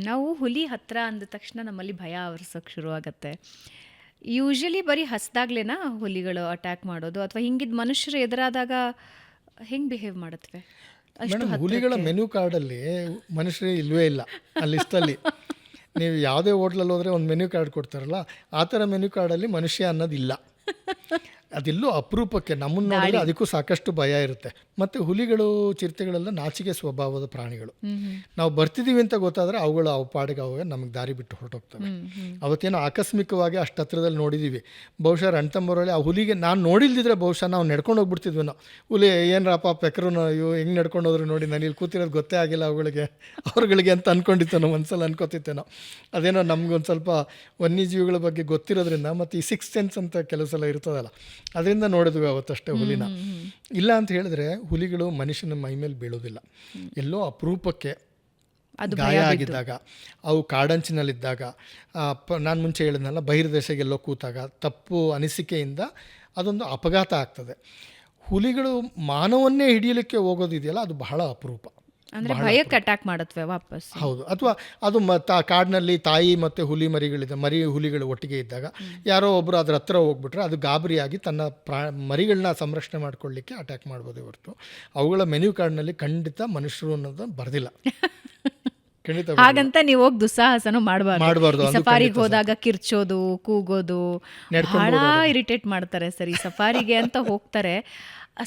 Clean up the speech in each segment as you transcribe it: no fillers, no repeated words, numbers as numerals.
ನಾವು ಹುಲಿ ಹತ್ರ ಅಂದ ತಕ್ಷಣ ನಮ್ಮಲ್ಲಿ ಭಯ ಆವರಿಸೋಕೆ ಶುರುವಾಗತ್ತೆ. ಯೂಶಲಿ ಬರೀ ಹಸ್ದಾಗ್ಲೇನಾ ಹುಲಿಗಳು ಅಟ್ಯಾಕ್ ಮಾಡೋದು, ಅಥವಾ ಹಿಂಗಿದ್ ಮನುಷ್ಯರು ಎದುರಾದಾಗ ಹೆಂಗ್ ಬಿಹೇವ್ ಮಾಡತ್ವೆ ಅಷ್ಟು ಮೇಡಮ್, ಹುಲಿಗಳ ಹತ್ರಕ್ಕೆ? ಮೆನು ಕಾರ್ಡಲ್ಲಿ ಮನುಷ್ಯರೇ ಇಲ್ವೇ ಇಲ್ಲ. ಆ ಲಿಸ್ಟಲ್ಲಿ ನೀವು ಯಾವುದೇ ಹೋಟ್ಲಲ್ಲಿ ಹೋದರೆ ಒಂದು ಮೆನ್ಯೂ ಕಾರ್ಡ್ ಕೊಡ್ತಾರಲ್ಲ, ಆ ಥರ ಮೆನ್ಯೂ ಕಾರ್ಡಲ್ಲಿ ಮನುಷ್ಯ ಅನ್ನೋದಿಲ್ಲ. ಅದೆಲ್ಲೋ ಅಪರೂಪಕ್ಕೆ ನಮ್ಮನ್ನು ನೋಡಿದ್ರೆ ಅದಕ್ಕೂ ಸಾಕಷ್ಟು ಭಯ ಇರುತ್ತೆ. ಮತ್ತು ಹುಲಿಗಳು ಚಿರತೆಗಳೆಲ್ಲ ನಾಚಿಕೆ ಸ್ವಭಾವದ ಪ್ರಾಣಿಗಳು. ನಾವು ಬರ್ತಿದ್ದೀವಿ ಅಂತ ಗೊತ್ತಾದರೆ ಅವುಗಳು ಅವು ಪಾಡಿಗೆ ಅವಾಗ ನಮಗೆ ದಾರಿ ಬಿಟ್ಟು ಹೊರಟೋಗ್ತವೆ. ಅವತ್ತೇನೋ ಆಕಸ್ಮಿಕವಾಗಿ ಅಷ್ಟು ಹತ್ರದಲ್ಲಿ ನೋಡಿದ್ದೀವಿ. ಬಹುಶಃ ರಣತಂಬರಲ್ಲಿ ಆ ಹುಲಿಗೆ ನಾನು ನೋಡಿಲ್ದಿದ್ರೆ ಬಹುಶಃ ನಾವು ನಡ್ಕೊಂಡು ಹೋಗ್ಬಿಡ್ತಿದ್ವಿ. ನಾವು ಹುಲಿ ಏನರಪ್ಪ ಪೆಕರು ಅಯ್ಯೋ ಹೆಂಗೆ ನಡ್ಕೊಂಡು ಹೋದ್ರು ನೋಡಿ, ನಾನು ಇಲ್ಲಿ ಕೂತಿರೋದು ಗೊತ್ತೇ ಆಗಿಲ್ಲ ಅವ್ರುಗಳಿಗೆ ಅಂತ ಅಂದ್ಕೊಂಡಿತ್ತು ನಾವು. ಒಂದ್ಸಲ ಅನ್ಕೋತಿದ್ದೆ ನಾವು. ಅದೇನೋ ನಮ್ಗೊಂದು ಸ್ವಲ್ಪ ವನ್ಯಜೀವಿಗಳ ಬಗ್ಗೆ ಗೊತ್ತಿರೋದ್ರಿಂದ, ಮತ್ತು ಈ ಸಿಕ್ಸ್ ಸೆನ್ಸ್ ಅಂತ ಕೆಲವು ಸಲ ಇರ್ತದಲ್ಲ, ಅದರಿಂದ ನೋಡಿದ್ವಿ ಅವತ್ತಷ್ಟೇ ಹುಲಿನ. ಇಲ್ಲ ಅಂತ ಹೇಳಿದ್ರೆ ಹುಲಿಗಳು ಮನುಷ್ಯನ ಮೈ ಮೇಲೆ ಬೀಳೋದಿಲ್ಲ. ಎಲ್ಲೋ ಅಪರೂಪಕ್ಕೆ ಗಾಯ ಆಗಿದ್ದಾಗ, ಅವು ಕಾಡಂಚಿನಲ್ಲಿದ್ದಾಗ, ನಾನು ಮುಂಚೆ ಹೇಳಿದ್ನಲ್ಲ ಬಹಿರ್ದೇಶಗೆಲ್ಲೋ ಕೂತಾಗ ತಪ್ಪು ಅನಿಸಿಕೆಯಿಂದ ಅದೊಂದು ಅಪಘಾತ ಆಗ್ತದೆ. ಹುಲಿಗಳು ಮಾನವನ್ನೇ ಹಿಡಿಯಲಿಕ್ಕೆ ಹೋಗೋದಿದೆಯಲ್ಲ, ಅದು ಬಹಳ ಅಪರೂಪ. ಅಂದ್ರೆ ಭಯಕ್ಕೆ ಅಟ್ಯಾಕ್ ಮಾಡತ್ವೆ ವಾಪಸ್. ಹೌದು. ಅಥವಾ ಅದು ಕಾಡಿನಲ್ಲಿ ತಾಯಿ ಮತ್ತು ಮರಿ ಹುಲಿಗಳು ಒಟ್ಟಿಗೆ ಇದ್ದಾಗ ಯಾರೋ ಒಬ್ಬರು ಅದ್ರ ಹತ್ರ ಹೋಗ್ಬಿಟ್ರೆ ಅದು ಗಾಬರಿಯಾಗಿ ತನ್ನ ಮರಿಗಳನ್ನ ಸಂರಕ್ಷಣೆ ಮಾಡ್ಕೊಳ್ಳಿಕ್ಕೆ ಅಟ್ಯಾಕ್ ಮಾಡ್ಬೋದೇ ಹೊರತು ಅವುಗಳ ಮೆನ್ಯೂ ಕಾರ್ಡ್ನಲ್ಲಿ ಖಂಡಿತ ಮನುಷ್ಯರು ಅನ್ನೋದು ಬರ್ದಿಲ್ಲ. ಖಂಡಿತ ಹಾಗಂತ ನೀವು ಹೋಗಿ ದುಸ್ಸಾಹಸನೂ ಮಾಡಬಾರ್ದು. ಸಫಾರಿಗೆ ಹೋದಾಗ ಕಿರ್ಚೋದು, ಕೂಗೋದು ಬಹಳ ಇರಿಟೇಟ್ ಮಾಡ್ತಾರೆ. ಸರಿ, ಸಫಾರಿಗೆ ಅಂತ ಹೋಗ್ತಾರೆ,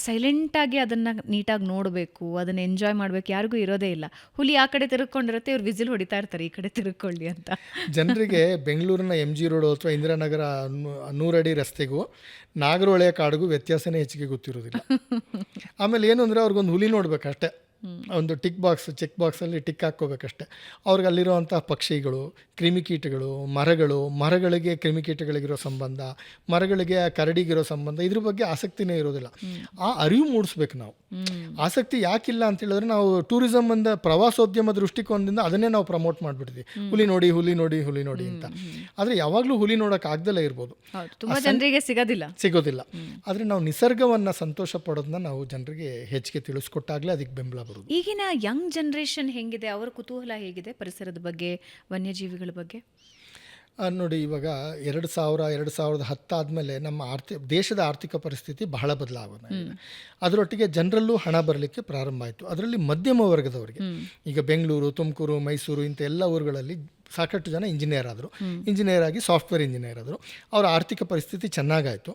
ಸೈಲೆಂಟಾಗಿ ಅದನ್ನು ನೀಟಾಗಿ ನೋಡಬೇಕು, ಅದನ್ನು ಎಂಜಾಯ್ ಮಾಡಬೇಕು, ಯಾರಿಗೂ ಇರೋದೇ ಇಲ್ಲ. ಹುಲಿ ಆ ಕಡೆ ತಿರುಗ್ಕೊಂಡಿರುತ್ತೆ, ಇವ್ರು ವಿಸಿಲ್ ಹೊಡಿತಾ ಇರ್ತಾರೆ ಈ ಕಡೆ ತಿರುಗ್ಕೊಳ್ಳಿ ಅಂತ. ಜನರಿಗೆ ಬೆಂಗಳೂರಿನ MG ರೋಡು ಅಥವಾ ಇಂದಿರಾನಗರ 100 ಅಡಿ ರಸ್ತೆಗೂ ನಾಗರಹೊಳೆಯ ಕಾಡಿಗೂ ವ್ಯತ್ಯಾಸನೇ ಹೆಚ್ಚಿಗೆ ಗೊತ್ತಿರೋದಿಲ್ಲ. ಆಮೇಲೆ ಏನು ಅಂದರೆ ಅವ್ರಿಗೊಂದು ಹುಲಿ ನೋಡ್ಬೇಕಷ್ಟೇ, ಒಂದು ಚೆಕ್ ಬಾಕ್ಸಲ್ಲಿ ಟಿಕ್ ಹಾಕ್ಕೋಬೇಕಷ್ಟೆ. ಅವ್ರಿಗೆ ಅಲ್ಲಿರೋವಂಥ ಪಕ್ಷಿಗಳು, ಕ್ರಿಮಿಕೀಟಗಳು, ಮರಗಳಿಗೆ ಕ್ರಿಮಿಕೀಟಗಳಿಗಿರೋ ಸಂಬಂಧ, ಮರಗಳಿಗೆ ಕರಡಿಗಿರೋ ಸಂಬಂಧ, ಇದ್ರ ಬಗ್ಗೆ ಆಸಕ್ತಿನೇ ಇರೋದಿಲ್ಲ. ಆ ಅರಿವು ಮೂಡಿಸ್ಬೇಕು ನಾವು. ಆಸಕ್ತಿ ಯಾಕಿಲ್ಲ ಅಂತ ಹೇಳಿದ್ರೆ, ನಾವು ಟೂರಿಸಮ್ ಅಂದ ಪ್ರವಾಸೋದ್ಯಮ ದೃಷ್ಟಿಕೋನದಿಂದ ಅದನ್ನೇ ನಾವು ಪ್ರಮೋಟ್ ಮಾಡಿಬಿಡ್ತೀವಿ. ಹುಲಿ ನೋಡಿ ಅಂತ. ಆದರೆ ಯಾವಾಗಲೂ ಹುಲಿ ನೋಡೋಕೆ ಆಗ್ದಲೇ ಇರ್ಬೋದು, ತುಂಬ ಜನರಿಗೆ ಸಿಗೋದಿಲ್ಲ. ಆದರೆ ನಾವು ನಿಸರ್ಗವನ್ನು ಸಂತೋಷ ಪಡೋದನ್ನ ನಾವು ಜನರಿಗೆ ಹೆಚ್ಚಿಗೆ ತಿಳಿಸ್ಕೊಟ್ಟಾಗಲೇ ಅದಕ್ಕೆ ಬೆಂಬಲ ಬರೋದು. ಈಗಿನ ಯಂಗ್ ಜನರೇಷನ್ ಹೆಂಗಿದೆ, ಅವರ ಕುತೂಹಲ ಹೇಗಿದೆ ಪರಿಸರದ ಬಗ್ಗೆ, ವನ್ಯಜೀವಿಗಳ ಬಗ್ಗೆ? ನೋಡಿ, ಇವಾಗ 2010 ಆದಮೇಲೆ ನಮ್ಮ ದೇಶದ ಆರ್ಥಿಕ ಪರಿಸ್ಥಿತಿ ಬಹಳ ಬದಲಾವಣೆ. ಅದರೊಟ್ಟಿಗೆ ಜನರಲ್ಲೂ ಹಣ ಬರಲಿಕ್ಕೆ ಪ್ರಾರಂಭ ಆಯಿತು. ಅದರಲ್ಲಿ ಮಧ್ಯಮ ವರ್ಗದವರಿಗೆ, ಈಗ ಬೆಂಗಳೂರು, ತುಮಕೂರು, ಮೈಸೂರು ಇಂಥ ಎಲ್ಲ ಊರುಗಳಲ್ಲಿ ಸಾಕಷ್ಟು ಜನ ಇಂಜಿನಿಯರ್ ಆಗಿ ಸಾಫ್ಟ್ವೇರ್ ಇಂಜಿನಿಯರ್ ಆದರು. ಅವರ ಆರ್ಥಿಕ ಪರಿಸ್ಥಿತಿ ಚೆನ್ನಾಗಾಯಿತು.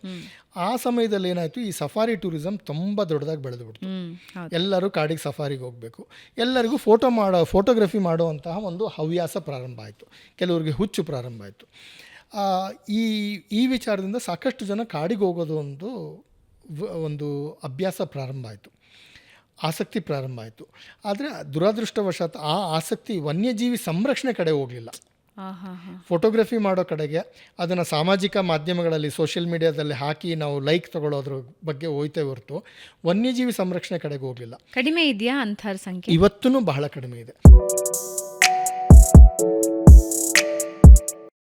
ಆ ಸಮಯದಲ್ಲಿ ಏನಾಯಿತು, ಈ ಸಫಾರಿ ಟೂರಿಸಮ್ ತುಂಬ ದೊಡ್ಡದಾಗಿ ಬೆಳೆದುಬಿಡ್ತು. ಎಲ್ಲರೂ ಕಾಡಿಗೆ ಸಫಾರಿಗೆ ಹೋಗಬೇಕು, ಎಲ್ಲರಿಗೂ ಫೋಟೋಗ್ರಫಿ ಮಾಡುವಂತಹ ಒಂದು ಹವ್ಯಾಸ ಪ್ರಾರಂಭ ಆಯಿತು. ಕೆಲವರಿಗೆ ಹುಚ್ಚು ಪ್ರಾರಂಭ ಆಯಿತು. ಈ ವಿಚಾರದಿಂದ ಸಾಕಷ್ಟು ಜನ ಕಾಡಿಗೆ ಹೋಗೋದು ಒಂದು ಅಭ್ಯಾಸ ಪ್ರಾರಂಭ ಆಯಿತು, ಆಸಕ್ತಿ ಪ್ರಾರಂಭ ಆಯಿತು. ಆದರೆ ದುರದೃಷ್ಟವಶಾತ್ ಆ ಆಸಕ್ತಿ ವನ್ಯಜೀವಿ ಸಂರಕ್ಷಣೆ ಕಡೆ ಹೋಗಲಿಲ್ಲ. ಫೋಟೋಗ್ರಫಿ ಮಾಡೋ ಕಡೆಗೆ, ಅದನ್ನು ಸಾಮಾಜಿಕ ಮಾಧ್ಯಮಗಳಲ್ಲಿ ಸೋಷಿಯಲ್ ಮೀಡಿಯಾದಲ್ಲಿ ಹಾಕಿ ನಾವು ಲೈಕ್ ತಗೊಳ್ಳೋದ್ರ ಬಗ್ಗೆ ಹೋಯ್ತೇ ಹೊರತು ವನ್ಯಜೀವಿ ಸಂರಕ್ಷಣೆ ಕಡೆಗೆ ಹೋಗಲಿಲ್ಲ. ಕಡಿಮೆ ಇದೆಯಾ ಅಂಥ ಸಂಖ್ಯೆ? ಇವತ್ತೂ ಬಹಳ ಕಡಿಮೆ ಇದೆ.